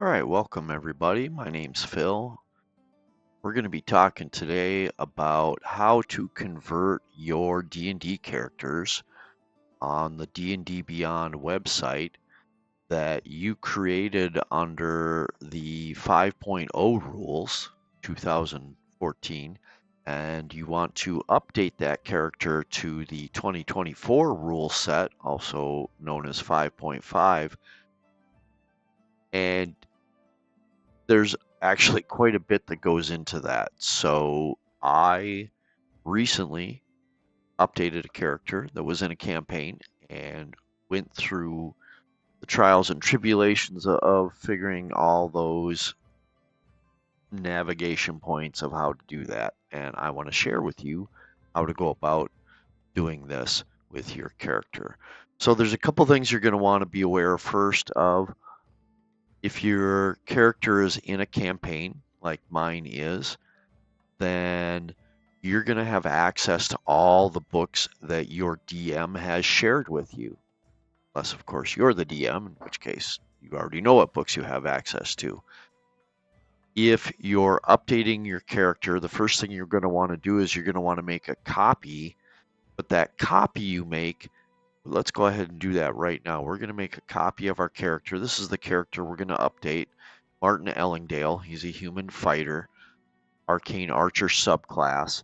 All right, welcome everybody. My name's Phil. We're going to be talking today about how to convert your D&D characters on the D&D Beyond website that you created under the 5.0 rules 2014, and you want to update that character to the 2024 rule set, also known as 5.5. And there's actually quite a bit that goes into that. So I recently updated a character that was in a campaign and went through the trials and tribulations of figuring all those navigation points of how to do that. And I want to share with you how to go about doing this with your character. So there's a couple things you're going to want to be aware first of. If your character is in a campaign, like mine is, then you're going to have access to all the books that your DM has shared with you. Unless, of course, you're the DM, in which case you already know what books you have access to. If you're updating your character, the first thing you're going to want to do is you're going to want to make a copy. But that copy you make, let's go ahead and do that right now. We're going to make a copy of our character. This is the character we're going to update. Martin Ellingdale. He's a human fighter, arcane archer subclass.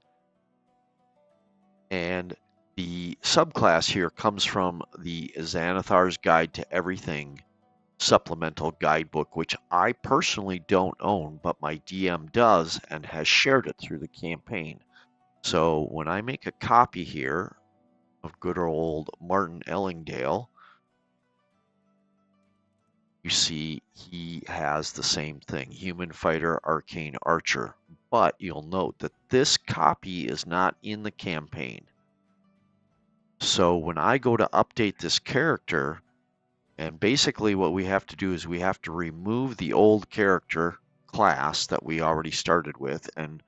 And the subclass here comes from the Xanathar's Guide to Everything supplemental guidebook, which I personally don't own, but my DM does and has shared it through the campaign. So when I make a copy here of good old Martin Ellingdale, you see he has the same thing, human fighter, arcane archer. But you'll note that this copy is not in the campaign. So when I go to update this character, and basically what we have to do is we have to remove the old character class that we already started with and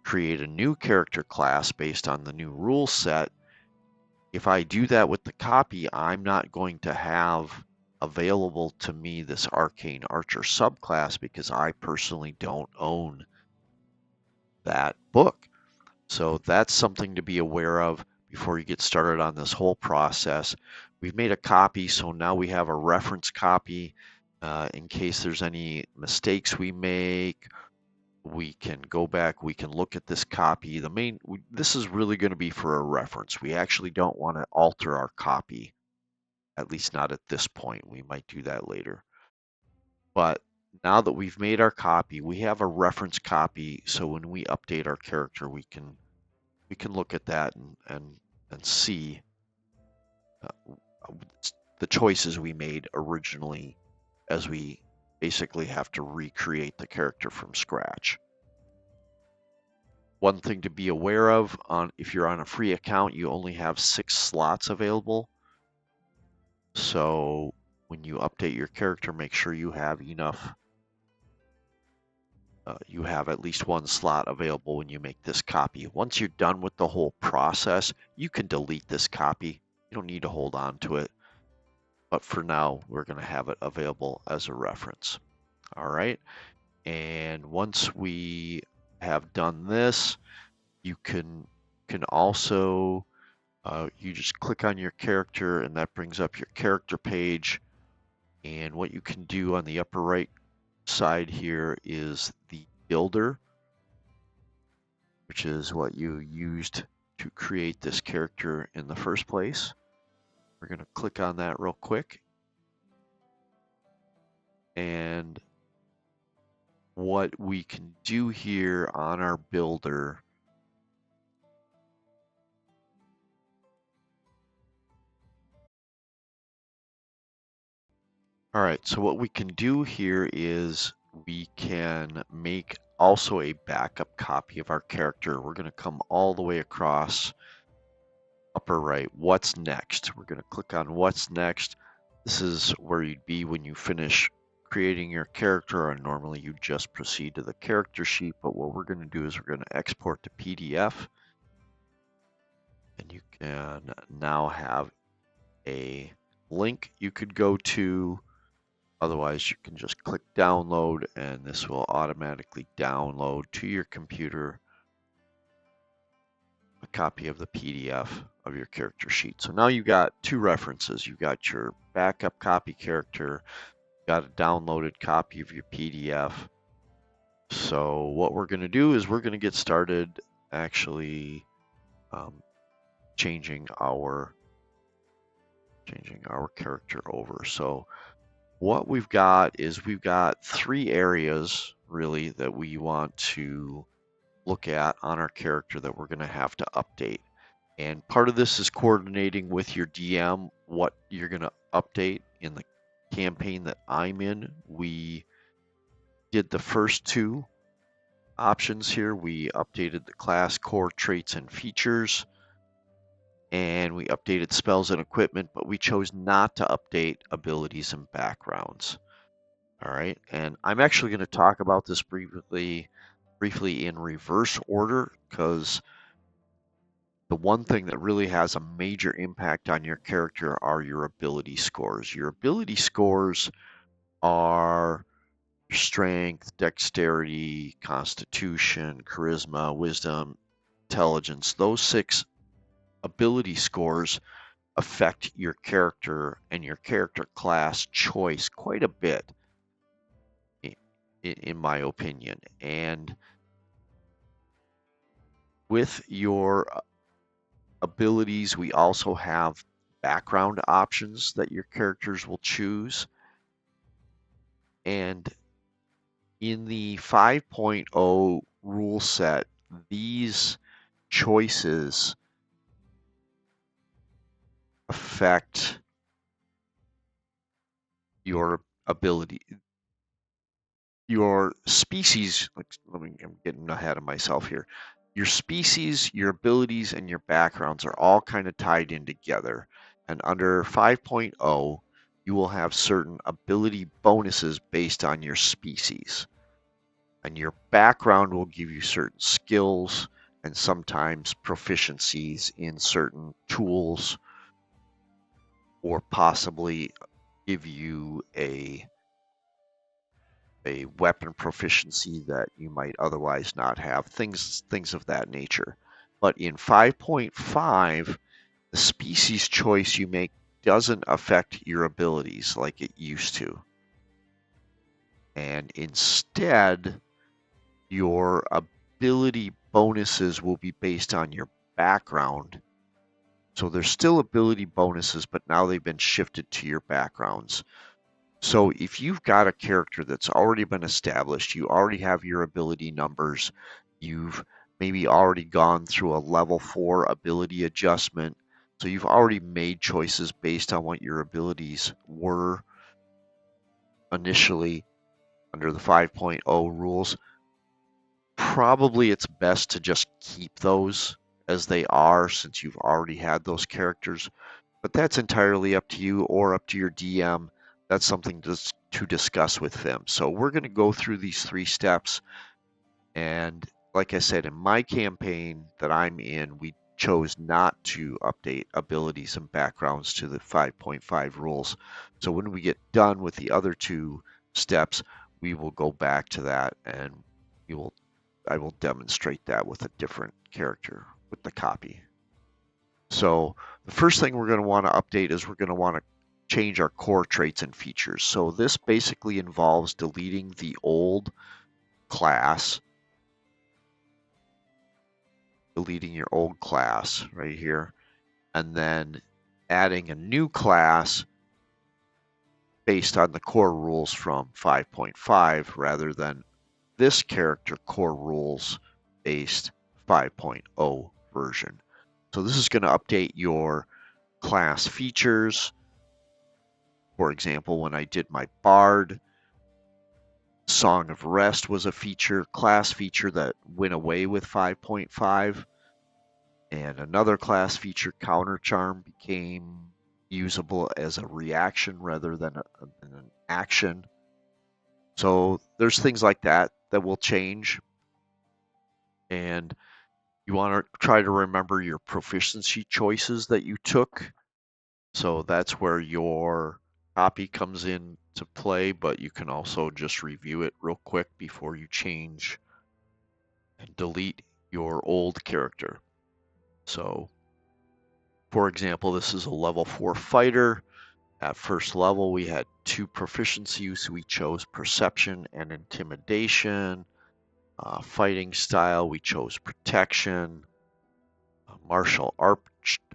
create a new character class based on the new rule set. If I do that with the copy, I'm not going to have available to me this arcane archer subclass because I personally don't own that book. So that's something to be aware of before you get started on this whole process. We've made a copy, so now we have a reference copy in case there's any mistakes we make. We can go back, we can look at this copy. This is really going to be for a reference. We actually don't want to alter our copy, at least not at this point. We might do that later. But now that we've made our copy, we have a reference copy, so when we update our character, we can look at that and see the choices we made originally, as we basically have to recreate the character from scratch. One thing to be aware of, if you're on a free account, you only have 6 slots available. So when you update your character, make sure you have enough. You have at least 1 slot available when you make this copy. Once you're done with the whole process, you can delete this copy. You don't need to hold on to it. But for now, we're going to have it available as a reference. All right. And once we have done this, you can also, you just click on your character and that brings up your character page. And what you can do on the upper right side here is the builder, which is what you used to create this character in the first place. We're going to click on that real quick. And what we can do here on our builder all right, so what we can do here is we can make also a backup copy of our character. We're going to come all the way across upper right, what's next. We're going to click on what's next. This is where you'd be when you finish creating your character, and normally you just proceed to the character sheet, but what we're going to do is we're going to export to PDF, and you can now have a link you could go to Otherwise, you can just click download and this will automatically download to your computer a copy of the PDF of your character sheet. So now you've got two references. You've got your backup copy character, got a downloaded copy of your PDF. So what we're going to do is we're going to get started actually changing our character over. So what we've got is we've got three areas really that we want to look at on our character that we're going to have to update. And part of this is coordinating with your DM what you're going to update. In the campaign that I'm in, we did the first two options here. We updated the class core traits and features, and we updated spells and equipment, but we chose not to update abilities and backgrounds. All right, and I'm actually going to talk about this briefly in reverse order, because the one thing that really has a major impact on your character are your ability scores. Your ability scores are strength, dexterity, constitution, charisma, wisdom, intelligence. Those 6 ability scores affect your character and your character class choice quite a bit, in my opinion. And with your abilities, we also have background options that your characters will choose. And in the 5.0 rule set, these choices affect your ability, your species. I'm getting ahead of myself here. Your species, your abilities, and your backgrounds are all kind of tied in together. And under 5.0, you will have certain ability bonuses based on your species. And your background will give you certain skills and sometimes proficiencies in certain tools, or possibly give you a weapon proficiency that you might otherwise not have, things of that nature. But in 5.5, the species choice you make doesn't affect your abilities like it used to. And instead, your ability bonuses will be based on your background. So there's still ability bonuses, but now they've been shifted to your backgrounds. So if you've got a character that's already been established, you already have your ability numbers, you've maybe already gone through a level 4 ability adjustment, so you've already made choices based on what your abilities were initially under the 5.0 rules, probably it's best to just keep those as they are since you've already had those characters. But that's entirely up to you or up to your DM. That's something to discuss with them. So we're going to go through these 3 steps. And like I said, in my campaign that I'm in, we chose not to update abilities and backgrounds to the 5.5 rules. So when we get done with the other 2 steps, we will go back to that and I will demonstrate that with a different character with the copy. So the first thing we're going to want to update is we're going to want to change our core traits and features. So this basically involves deleting the old class, deleting your old class right here, and then adding a new class based on the core rules from 5.5 rather than this character core rules based 5.0 version. So this is going to update your class features. For example, when I did my Bard, Song of Rest was a class feature that went away with 5.5. And another class feature, Counter Charm, became usable as a reaction rather than an action. So there's things like that that will change. And you want to try to remember your proficiency choices that you took. So that's where your copy comes in to play, but you can also just review it real quick before you change and delete your old character. So, for example, this is a level 4 fighter. At first level, we had 2 proficiencies. So we chose Perception and Intimidation. Fighting style, we chose Protection. Martial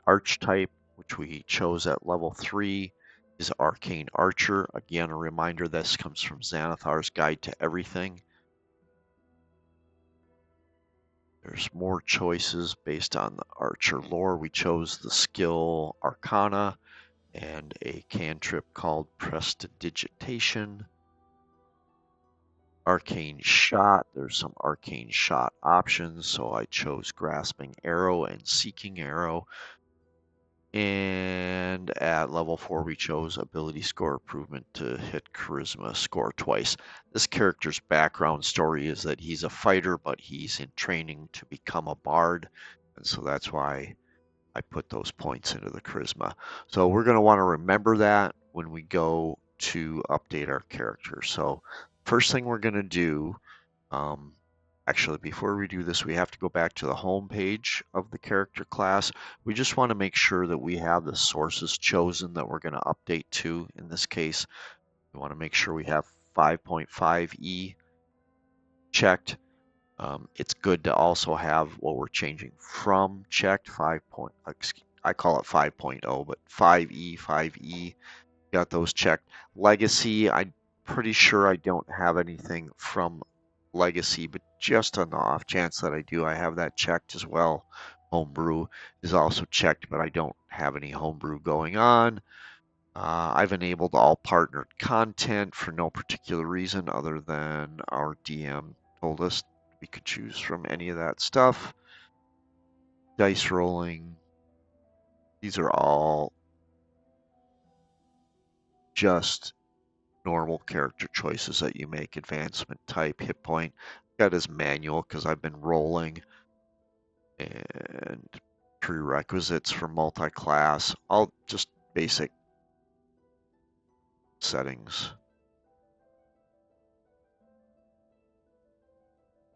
Archetype, which we chose at level 3, is Arcane Archer. Again, a reminder, this comes from Xanathar's Guide to Everything. There's more choices based on the Archer lore. We chose the skill Arcana and a cantrip called Prestidigitation. Arcane Shot, there's some Arcane Shot options, so I chose Grasping Arrow and Seeking Arrow. And at level 4, we chose ability score improvement to hit charisma score twice. This character's background story is that he's a fighter, but he's in training to become a bard. And so that's why I put those points into the charisma. So we're going to want to remember that when we go to update our character. So first thing we're going to do, actually, before we do this, we have to go back to the home page of the character class. We just want to make sure that we have the sources chosen that we're going to update to. In this case, we want to make sure we have 5.5e checked. It's good to also have what we're changing from checked. I call it 5.0, but 5e, 5e, got those checked. Legacy, I'm pretty sure I don't have anything from Legacy, but just on the off chance that I do, I have that checked as well. Homebrew is also checked, but I don't have any homebrew going on. I've enabled all partnered content for no particular reason other than our DM told us we could choose from any of that stuff. Dice rolling. These are all just normal character choices that you make. Advancement type, hit point. Got as manual because I've been rolling. And prerequisites for multi-class. All just basic settings.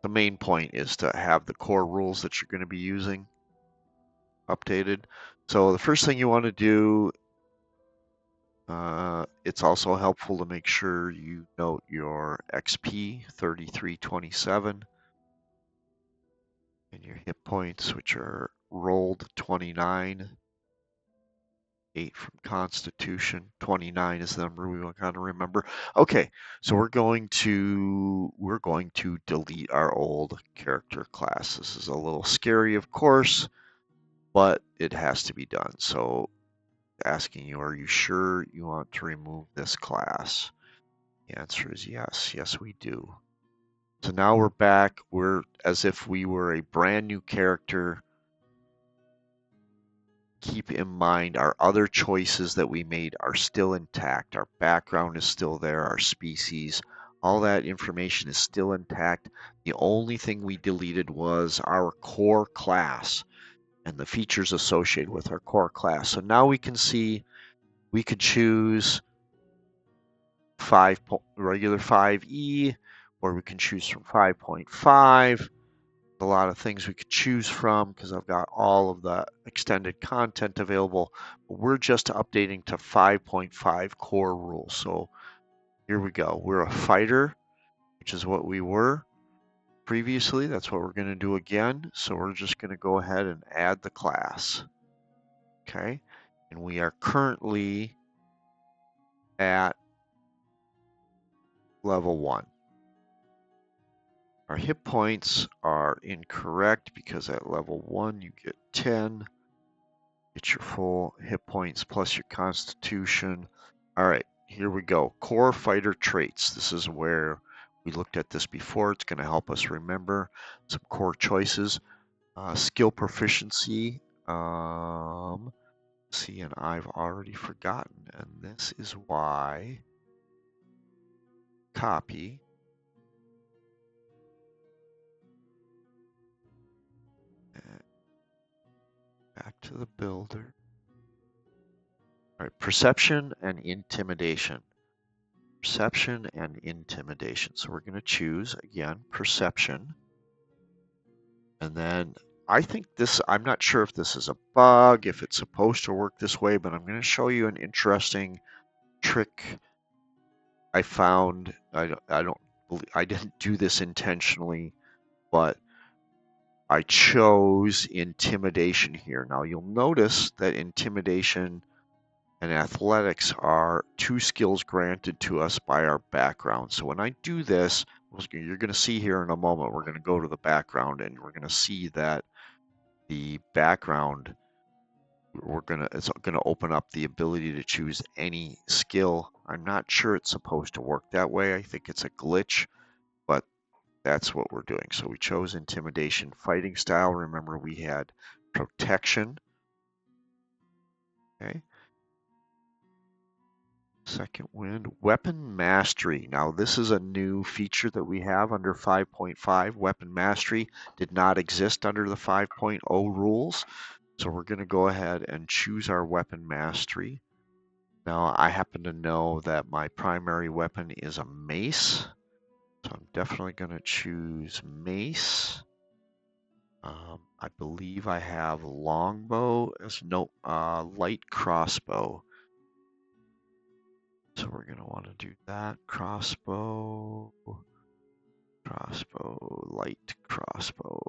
The main point is to have the core rules that you're going to be using updated. So the first thing you want to do, it's also helpful to make sure you note your XP 3327 and your hit points, which are rolled 29, 8 from Constitution, 29 is the number we want to kind of remember. Okay, so we're going to delete our old character class. This is a little scary, of course, but it has to be done. So asking you, are you sure you want to remove this class? The answer is yes. Yes, we do. So now we're back. We're as if we were a brand new character. Keep in mind our other choices that we made are still intact. Our background is still there, our species, all that information is still intact. The only thing we deleted was our core class and the features associated with our core class. So now we can see we could choose regular 5e, or we can choose from 5.5. A lot of things we could choose from because I've got all of the extended content available. But we're just updating to 5.5 core rules. So here we go. We're a fighter, which is what we were previously. That's what we're going to do again. So we're just going to go ahead and add the class. Okay. And we are currently at level 1. Our hit points are incorrect because at level 1 you get 10. Get your full hit points plus your constitution. All right, here we go. Core fighter traits. This is where we looked at this before. It's going to help us remember some core choices. Skill proficiency. See, and I've already forgotten. And this is why. Copy. Back to the builder. All right, perception and intimidation. perception and intimidation. So we're going to choose, again, perception. And then I think this, I'm not sure if this is a bug, if it's supposed to work this way, but I'm going to show you an interesting trick I found. I didn't do this intentionally, but I chose intimidation here. Now you'll notice that intimidation and athletics are two skills granted to us by our background. So when I do this, you're going to see here in a moment, we're going to go to the background and we're going to see that the background, it's going to open up the ability to choose any skill. I'm not sure it's supposed to work that way. I think it's a glitch, but that's what we're doing. So we chose intimidation. Fighting style, remember we had protection. Okay. Second wind. Weapon mastery. Now this is a new feature that we have under 5.5. Weapon mastery did not exist under the 5.0 rules. So we're going to go ahead and choose our weapon mastery. Now I happen to know that my primary weapon is a mace. So I'm definitely going to choose mace. I believe I have longbow as light crossbow. So we're going to want to do that. Crossbow, light crossbow.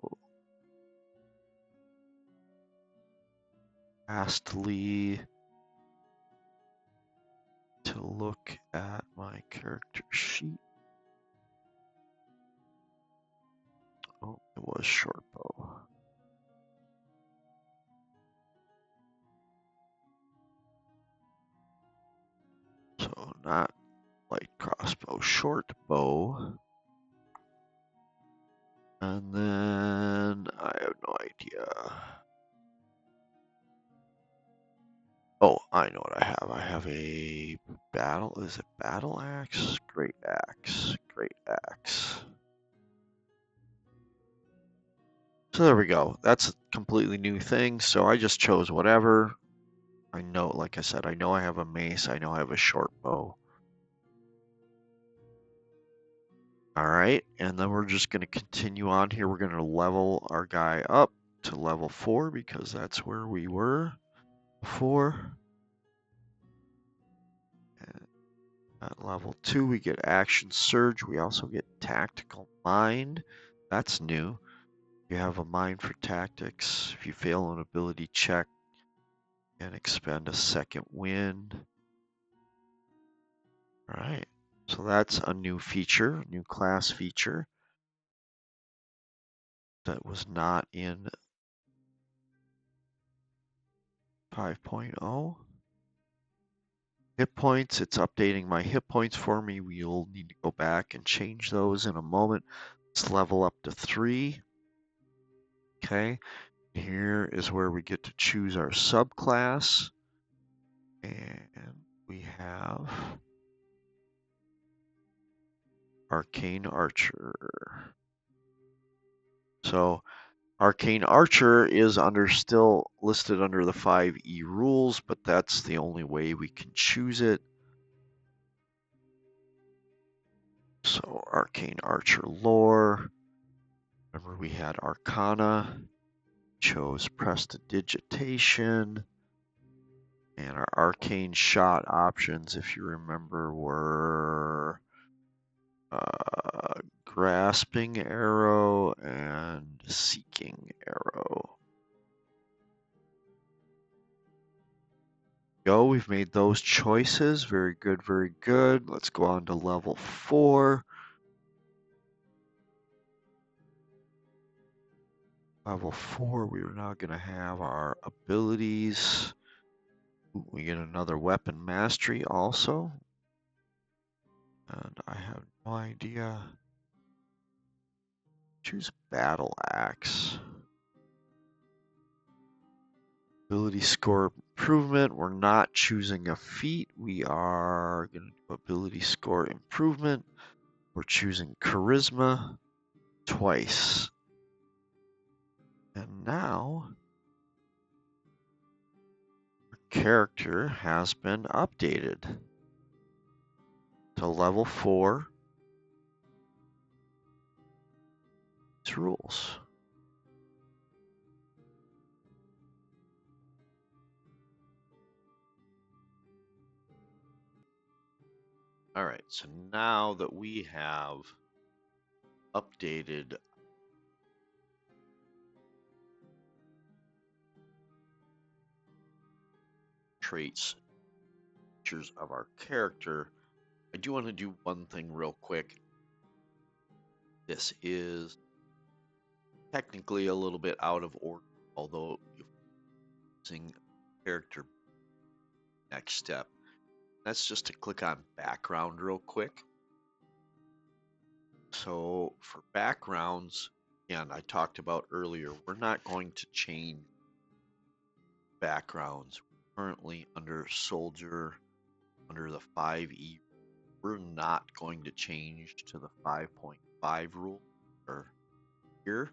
Lastly, to look at my character sheet. Oh, it was short bow. So not light crossbow, short bow. And then I have no idea. Oh, I know what I have. I have a is it battle axe? Great axe. So there we go. That's a completely new thing. So I just chose whatever. I know, like I said, I know I have a mace. I know I have a short bow. All right, and then we're just going to continue on here. We're going to level our guy up to level 4 because that's where we were before. And at level 2, we get action surge. We also get tactical mind. That's new. You have a mind for tactics. If you fail an ability check, and expend a second wind. All right, so that's a new feature, new class feature that was not in 5.0. Hit points, it's updating my hit points for me. We'll need to go back and change those in a moment. Let's level up to 3. Okay, here is where we get to choose our subclass. And we have Arcane Archer. So Arcane Archer is still listed under the 5e rules, but that's the only way we can choose it. So Arcane Archer lore. Remember we had Arcana, chose Prestidigitation, and our Arcane Shot options, if you remember, were Grasping Arrow and Seeking Arrow. Go, we've made those choices. Very good, very good. Let's go on to level 4. Level 4, we are now going to have our abilities. We get another weapon mastery also. And I have no idea. Choose battle axe. Ability score improvement. We're not choosing a feat. We are going to do ability score improvement. We're choosing charisma twice. And now our character has been updated. to level 4. These rules. All right, so now that we have updated traits, features of our character, I do want to do one thing real quick. This is technically a little bit out of order, although using character next step. That's just to click on background real quick. So for backgrounds, again, I talked about earlier, we're not going to change backgrounds. Currently under soldier, under the 5E, we're not going to change to the 5.5 rule or here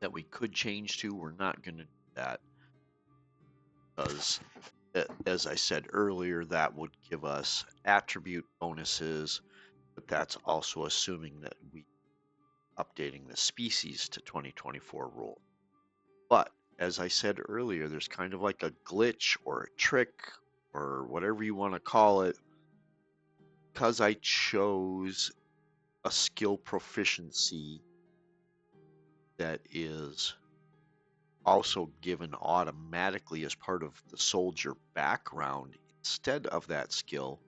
that we could change to. We're not going to do that because, as I said earlier, that would give us attribute bonuses, but that's also assuming that we updating the species to 2024 rule. But as I said earlier, there's kind of like a glitch or a trick or whatever you want to call it. Because I chose a skill proficiency that is also given automatically as part of the soldier background instead of that skill,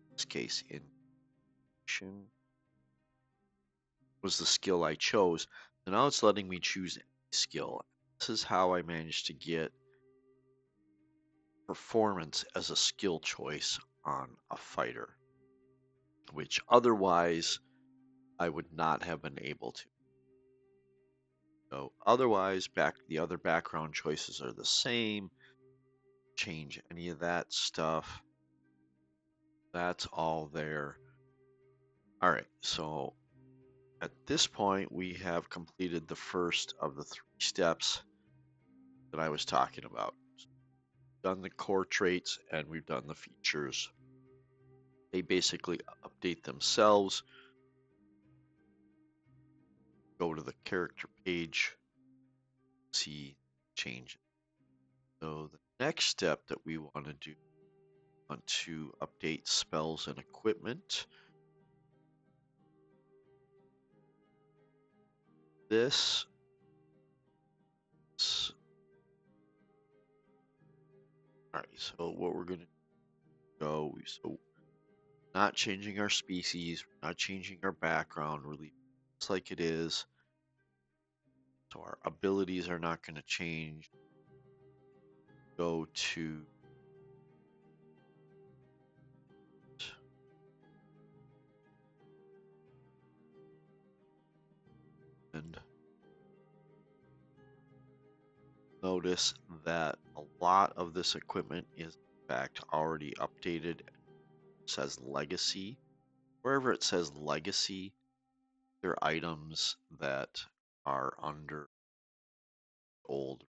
in this case, intuition was the skill I chose. So now it's letting me choose a skill. This is how I managed to get performance as a skill choice on a fighter, which otherwise I would not have been able to. So otherwise, the other background choices are the same. Change any of that stuff. That's all there. All right, so at this point, we have completed the first of the 3 steps that I was talking about. Done the core traits and we've done the features. They basically update themselves. Go to the character page, see change. So the next step that we want to do, want to update spells and equipment. This all right, so what we're going to go, so not changing our species, not changing our background, we're leaving it just like it is. So our abilities are not going to change. Go to and notice that a lot of this equipment is in fact already updated. It says legacy. Wherever it says legacy, there are items that are under old.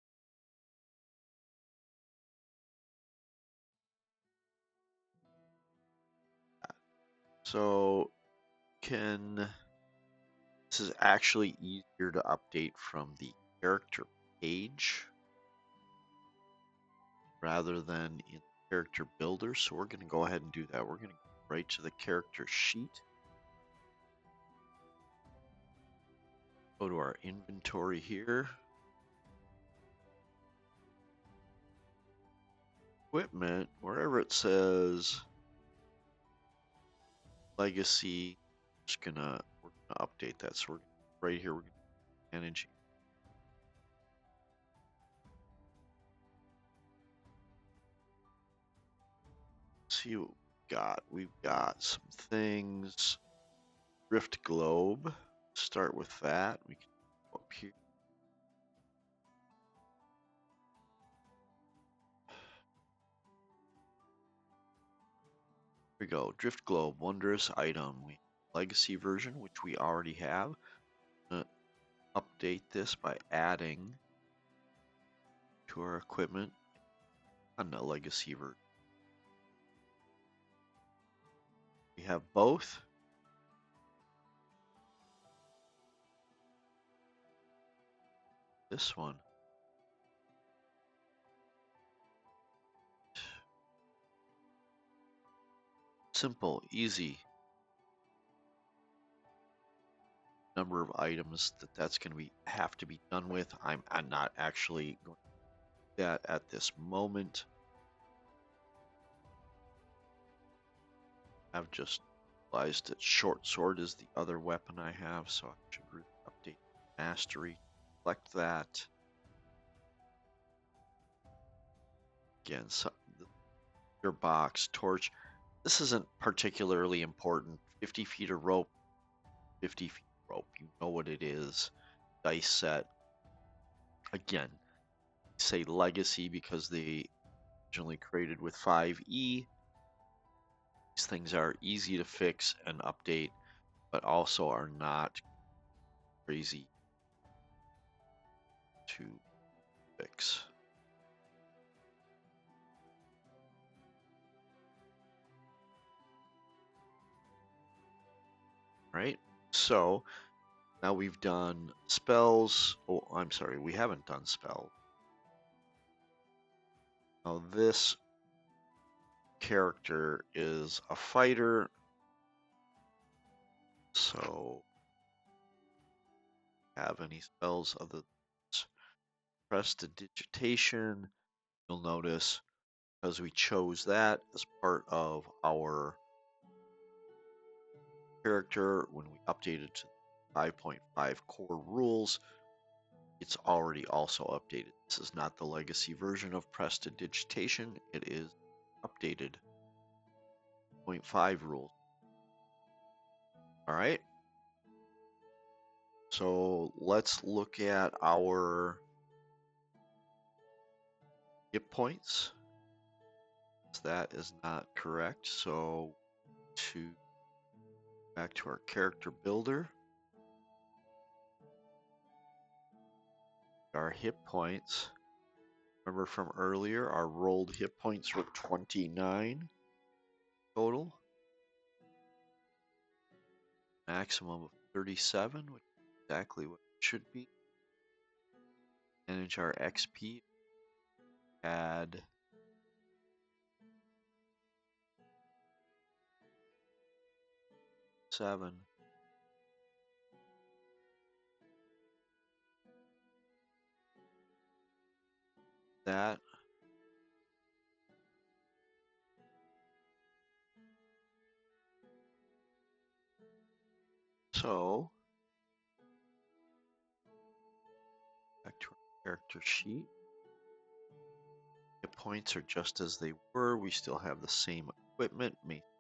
So this is actually easier to update from the character page rather than in character builder. So we're going to go ahead and do that. We're going to go right to the character sheet. Go to our inventory here. Equipment, wherever it says legacy, we're gonna update that. So we're right here, we're gonna manage. See what we've got. We've got some things. Rift Globe. Start with that. We can go up here. Here we go. Drift Globe, wondrous item. We legacy version, which we already have. Update this by adding to our equipment on the legacy version. We have both. This one. Simple, easy. Number of items that's going to have to be done with. I'm not actually going to do that at this moment. I've just realized that short sword is the other weapon I have, so I should really update mastery. Select that. Again, so your box, torch. This isn't particularly important. 50 feet of rope, 50 feet of rope. You know what it is. Dice set. Again, say legacy because they originally created with 5e. These things are easy to fix and update, but also are not crazy to fix. Right? So now we've done spells. Oh, I'm sorry, we haven't done spell. Now this character is a fighter. So have any spells other than prestidigitation? You'll notice because we chose that as part of our character when we updated to 5.5 core rules, it's already also updated. This is not the legacy version of prestidigitation. It is updated 0.5 rules. All right. So let's look at our hit points. That is not correct. So back to our character builder. Our hit points. Remember from earlier, our rolled hit points were 29 total. Maximum of 37, which is exactly what it should be. Manage our XP. Add seven. That. So back to our character sheet. Hit points are just as they were. We still have the same equipment.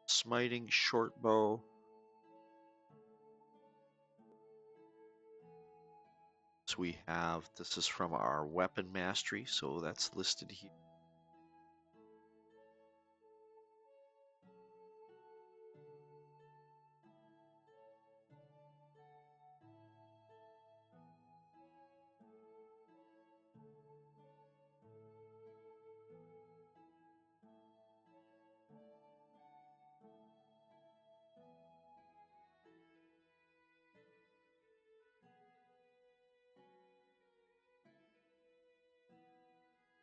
Smiting, short bow. So we have, this is from our weapon mastery, so that's listed here.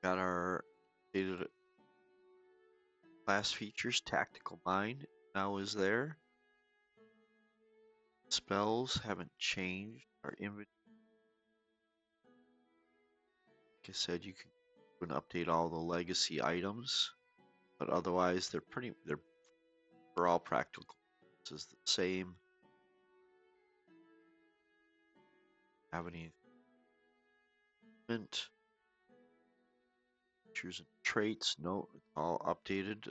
Got our data class features, tactical mind now is there. Spells haven't changed. Our inventory, like I said, you can update all the legacy items, but otherwise they're for all practical purposes the same. Have any features and traits? No, it's all updated.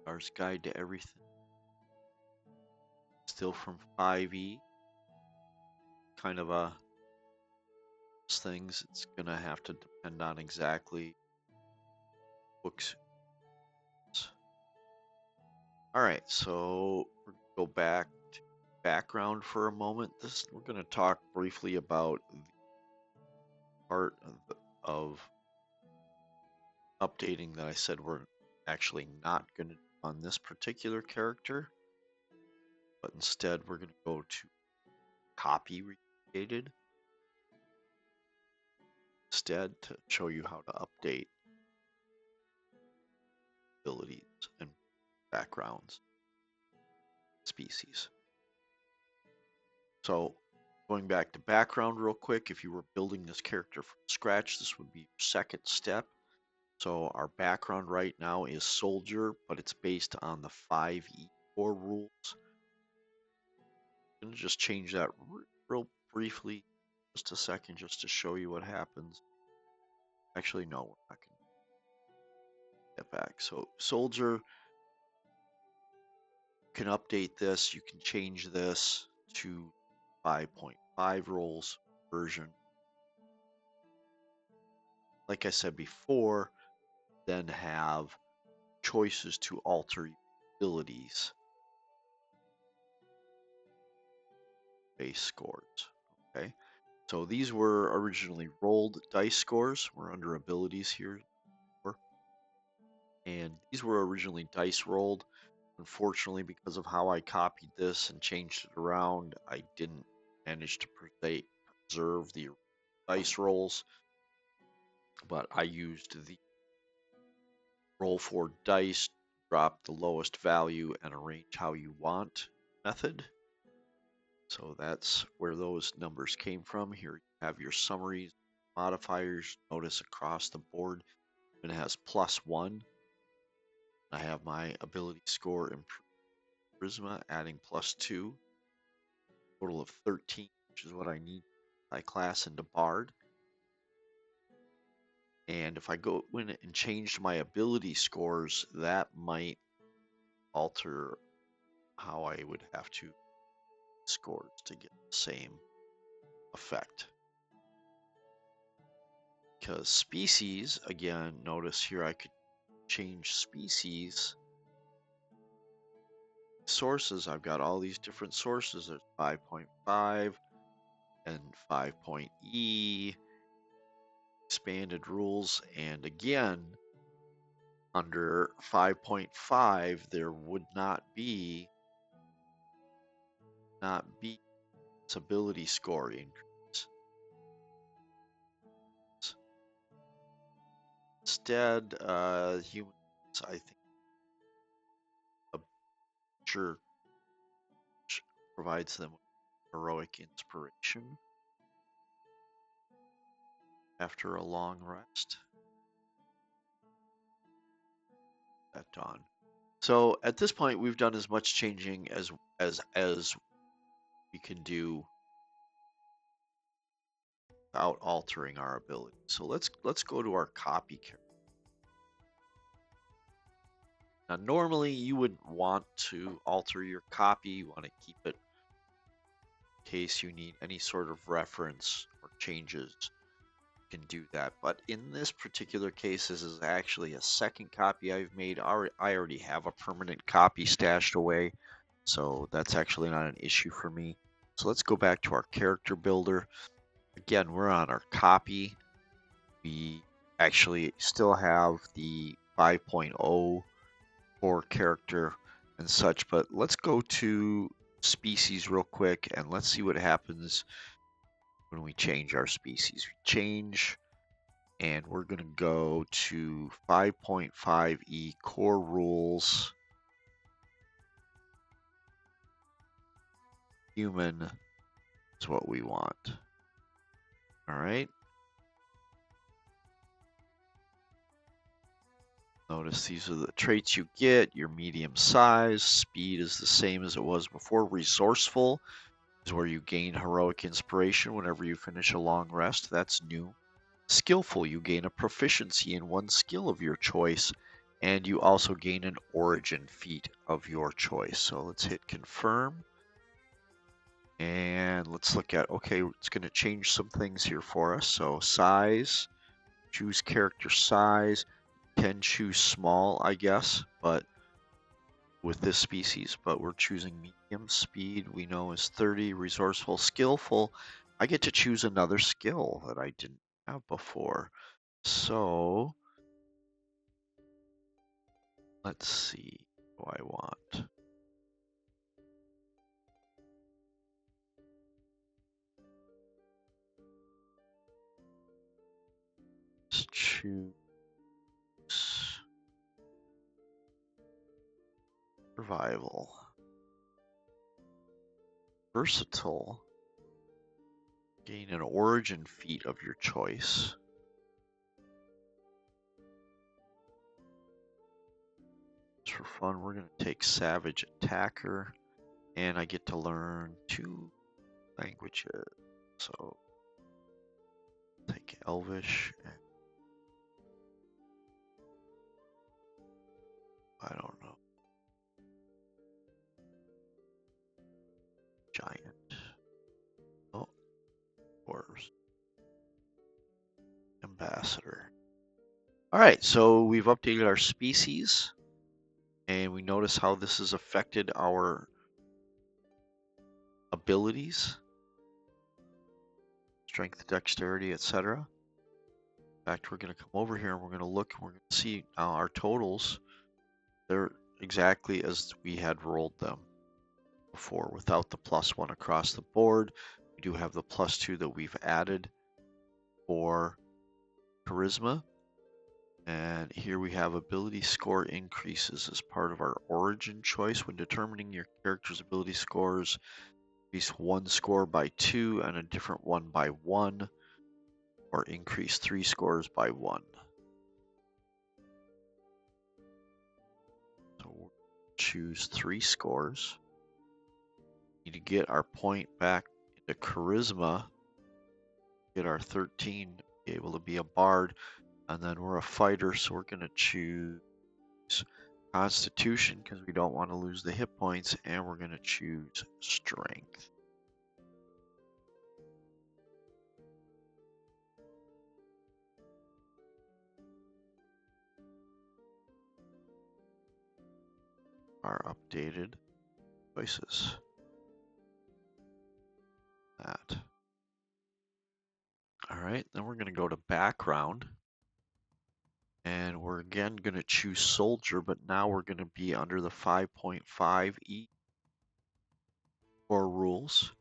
Ours guide to everything. Still from 5e. Kind of a things. It's gonna have to depend on exactly books. All right, so we're gonna go back to background for a moment. We're going to talk briefly about the part of updating that I said we're actually not going to do on this particular character, but instead we're going to go to copy recreated instead to show you how to update abilities and backgrounds species. So going back to background real quick, if you were building this character from scratch, this would be your second step. So our background right now is soldier, but it's based on the 5E core rules. I'm going to just change that real briefly, just a second, just to show you what happens. Actually, no, we're not going to get back. So soldier, you can update this. You can change this to 5.5 roles version. Like I said before, then have choices to alter abilities base scores. Okay, so these were originally rolled dice scores. We're under abilities here, and these were originally dice rolled. Unfortunately, because of how I copied this and changed it around, I didn't manage to preserve the dice rolls, but I used the roll 4 dice, drop the lowest value, and arrange how you want method. So that's where those numbers came from. Here you have your summaries, modifiers. Notice across the board it has +1. I have my ability score in Charisma adding +2. Total of 13, which is what I need by class into Bard. And if I go in and change my ability scores, that might alter how I would have to scores to get the same effect. Because species, again, notice here I could change species sources. I've got all these different sources. There's 5.5 and 5.E expanded rules, and again under 5.5 there would not be ability score increase. Instead, humans, I think, sure provides them with heroic inspiration after a long rest at dawn. So at this point, we've done as much changing as we can do without altering our ability. So let's go to our copy character. Now, normally you would want to alter your copy. You want to keep it in case you need any sort of reference or changes. You can do that. But in this particular case, this is actually a second copy I've made. I already have a permanent copy stashed away, so that's actually not an issue for me. So let's go back to our character builder. Again, we're on our copy. We actually still have the 5.0 for character and such, but let's go to species real quick and let's see what happens when we change our species. We change, and we're going to go to 5.5E core rules. Human is what we want. All right. Notice these are the traits you get. Your medium size, speed is the same as it was before. Resourceful is where you gain heroic inspiration whenever you finish a long rest. That's new. Skillful, you gain a proficiency in one skill of your choice, and you also gain an origin feat of your choice. So let's hit confirm. And let's look at, okay, it's going to change some things here for us. So size, choose character size. Can choose small, I guess, but with this species, but we're choosing medium. Speed we know is 30. Resourceful, skillful. I get to choose another skill that I didn't have before. So let's see what I want. Let's choose survival. Versatile. Gain an origin feat of your choice. Just for fun, we're going to take Savage Attacker, and I get to learn 2 languages. So take Elvish and I don't know. Giant. Oh, Dwarves. Ambassador. Alright, so we've updated our species, and we notice how this has affected our abilities. Strength, dexterity, etc. In fact, we're going to come over here and we're going to look, we're going to see now our totals. They're exactly as we had rolled them before, without the +1 across the board. We do have the +2 that we've added for charisma. And here we have ability score increases as part of our origin choice. When determining your character's ability scores, increase 1 score by 2 and a different one by 1, or increase 3 scores by 1. So we'll choose 3 scores. We need to get our point back into charisma, get our 13 to be able to be a bard, and then we're a fighter, so we're going to choose Constitution because we don't want to lose the hit points, and we're going to choose Strength. Our updated choices. That. All right, then we're going to go to background, and we're again going to choose soldier, but now we're going to be under the 5.5 E core rules.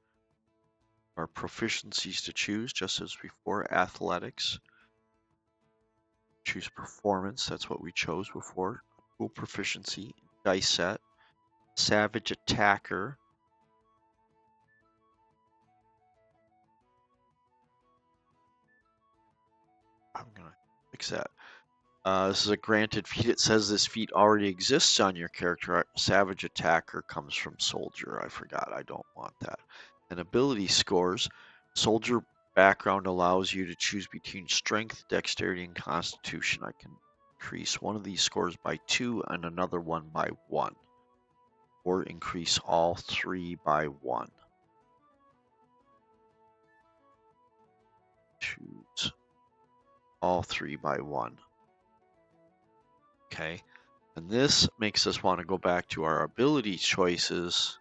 Our proficiencies to choose, just as before. Athletics. Choose performance. That's what we chose before. Cool proficiency. Dice set. Savage attacker. I'm gonna fix that. This is a granted feat. It says this feat already exists on your character. Savage attacker comes from soldier. I forgot. I don't want that. And ability scores. Soldier background allows you to choose between strength, dexterity, and constitution. I can increase one of these scores by 2 and another one by 1, or increase all 3 by 1. Choose all 3 by 1. Okay, and this makes us want to go back to our ability choices,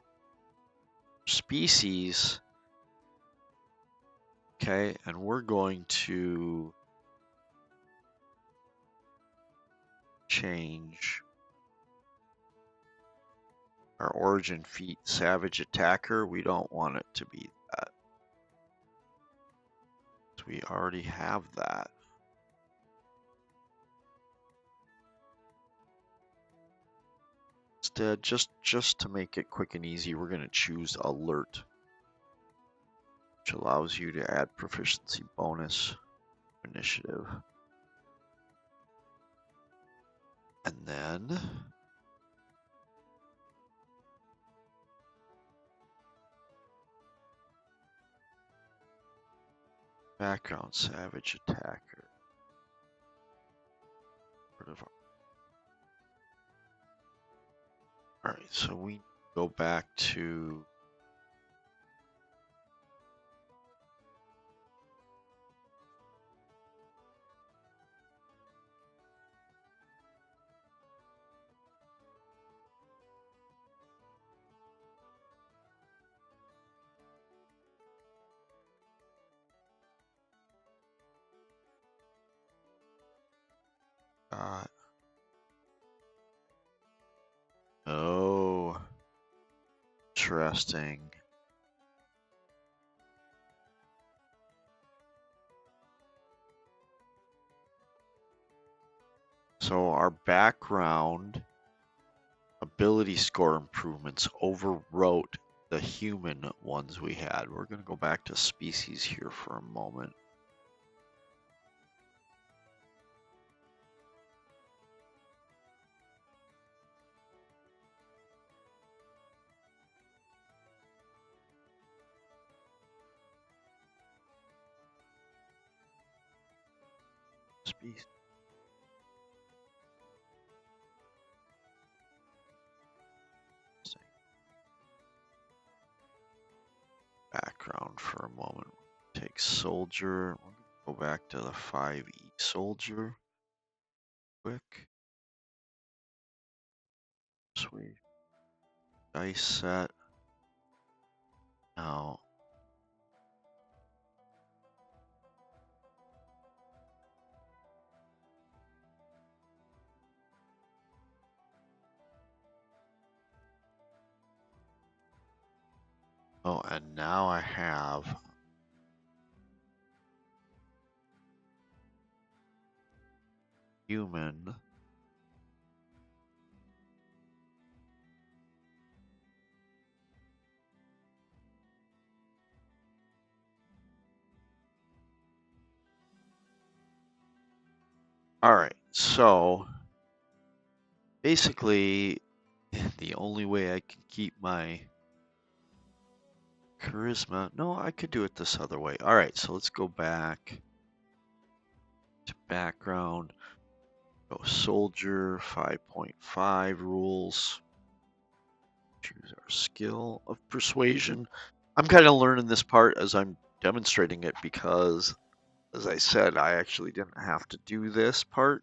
species. Okay, and we're going to change our origin feat savage attacker. We don't want it to be that. So we already have that. Instead, just to make it quick and easy, we're going to choose alert, which allows you to add proficiency bonus initiative. And then background savage attacker. Alright, so we go back to interesting. So our background ability score improvements overwrote the human ones we had. We're going to go back to species here for a moment. Species. Background for a moment. Take soldier. We're going to go back to the 5E soldier. Quick. Sweet. Dice set. Now. Oh, and now I have human. All right, so basically the only way I can keep my charisma, no, I could do it this other way. All right, so let's go back to background, go soldier, 5.5 rules, choose our skill of persuasion. I'm kind of learning this part as I'm demonstrating it because, as I said, I actually didn't have to do this part.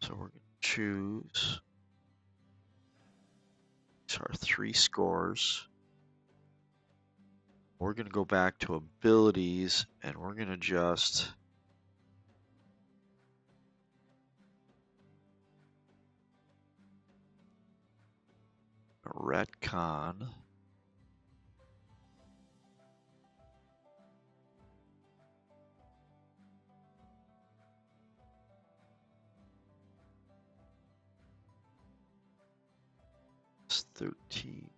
So we're going to choose our 3 scores. We're going to go back to abilities and we're going to just retcon it's 13,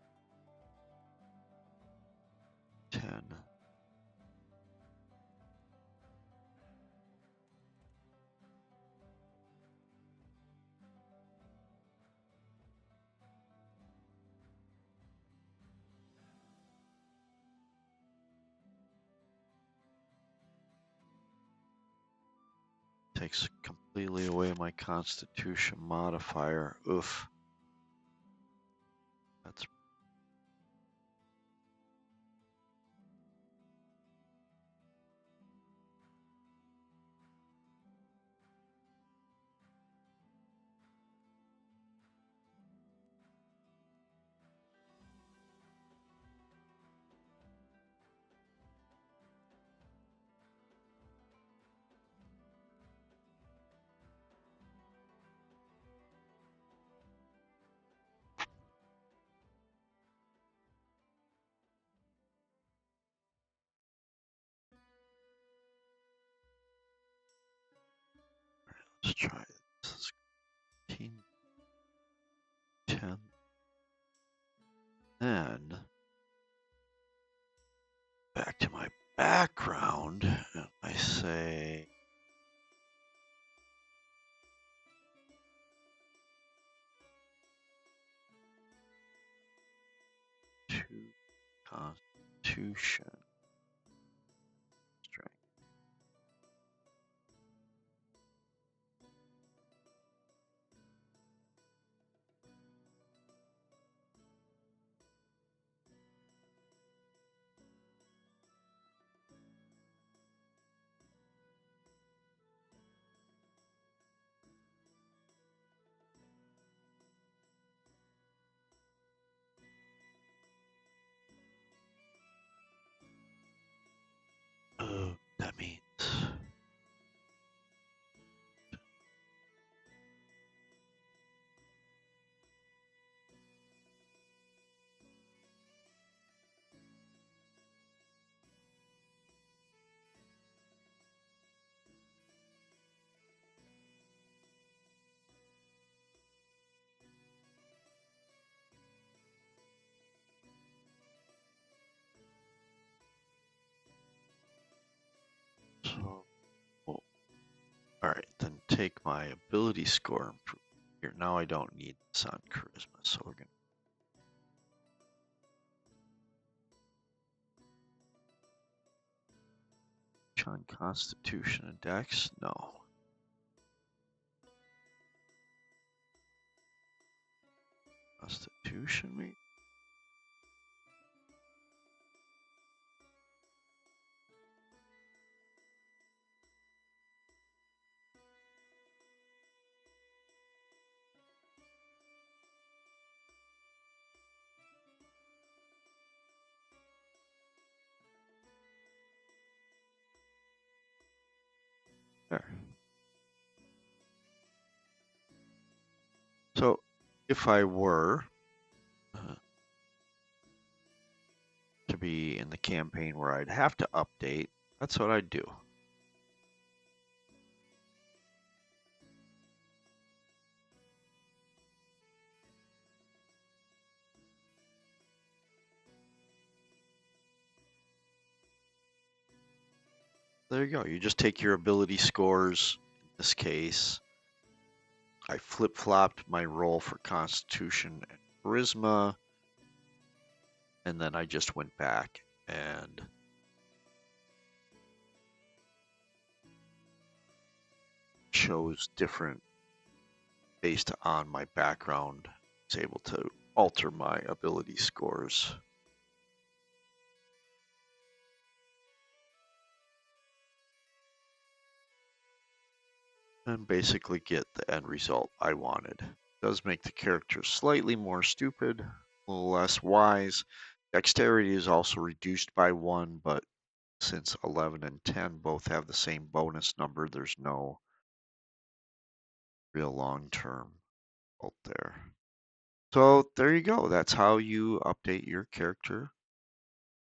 10. Takes completely away my constitution modifier. Oof. That's let's try this. 15, 10. Then back to my background and I say to constitution strength. take my ability score improvement here. Now I don't need this on charisma, so we're going to on constitution and dex. No. Constitution, maybe? There. So if I were to be in the campaign where I'd have to update, that's what I'd do. There you go. You just take your ability scores. In this case, I flip-flopped my roll for Constitution and Charisma, and then I just went back and chose different based on my background. I was able to alter my ability scores. And basically get the end result I wanted. It does make the character slightly more stupid, a little less wise. Dexterity is also reduced by 1, but since 11 and 10 both have the same bonus number, there's no real long-term result there. So there you go. That's how you update your character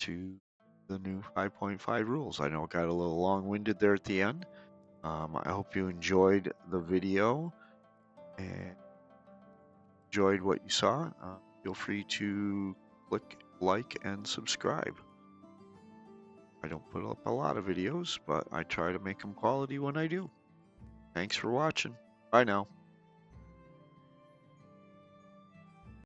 to the new 5.5 rules. I know it got a little long-winded there at the end. I hope you enjoyed the video and enjoyed what you saw. Feel free to click like and subscribe. I don't put up a lot of videos, but I try to make them quality when I do. Thanks for watching. Bye now.